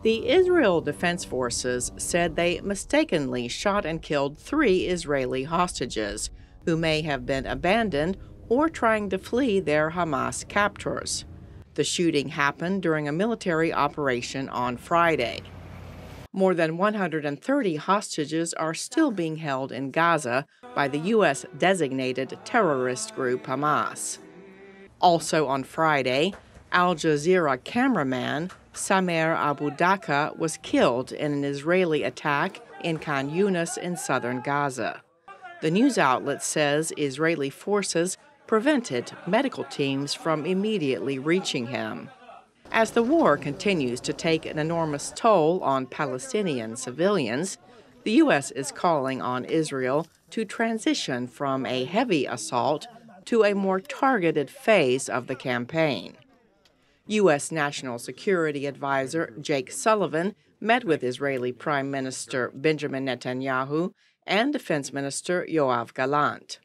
The Israel Defense Forces said they mistakenly shot and killed 3 Israeli hostages who may have been abandoned or trying to flee their Hamas captors. The shooting happened during a military operation on Friday. More than 130 hostages are still being held in Gaza by the U.S.-designated terrorist group Hamas. Also on Friday, Al Jazeera cameraman Samer Abu Daqqa was killed in an Israeli attack in Khan Yunis in southern Gaza. The news outlet says Israeli forces prevented medical teams from immediately reaching him. As the war continues to take an enormous toll on Palestinian civilians, the U.S. is calling on Israel to transition from a heavy assault to a more targeted phase of the campaign. U.S. National Security Advisor Jake Sullivan met with Israeli Prime Minister Benjamin Netanyahu and Defense Minister Yoav Gallant.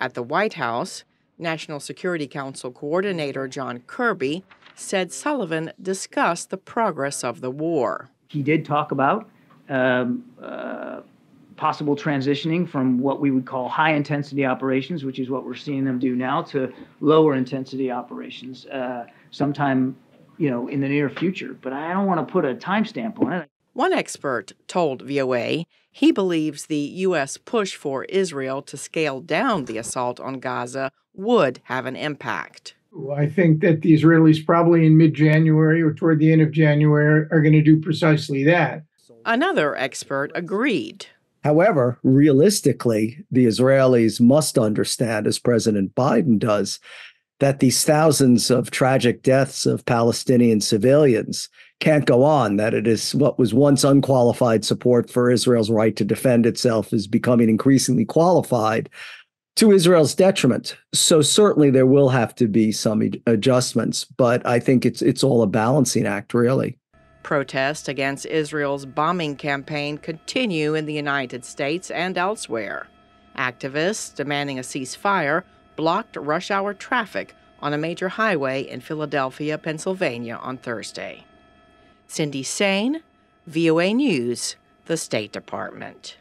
At the White House, National Security Council Coordinator John Kirby said Sullivan discussed the progress of the war. He did talk about possible transitioning from what we would call high-intensity operations, which is what we're seeing them do now, to lower-intensity operations sometime, in the near future. But I don't want to put a timestamp on it. One expert told VOA he believes the U.S. push for Israel to scale down the assault on Gaza would have an impact. I think that the Israelis probably in mid-January or toward the end of January are going to do precisely that. Another expert agreed. However, realistically, the Israelis must understand, as President Biden does, that these thousands of tragic deaths of Palestinian civilians can't go on, that it is what was once unqualified support for Israel's right to defend itself is becoming increasingly qualified to Israel's detriment. So certainly there will have to be some adjustments, but I think it's all a balancing act, really. Protests against Israel's bombing campaign continue in the United States and elsewhere. Activists demanding a ceasefire blocked rush-hour traffic on a major highway in Philadelphia, Pennsylvania on Thursday. Cindy Saine, VOA News, the State Department.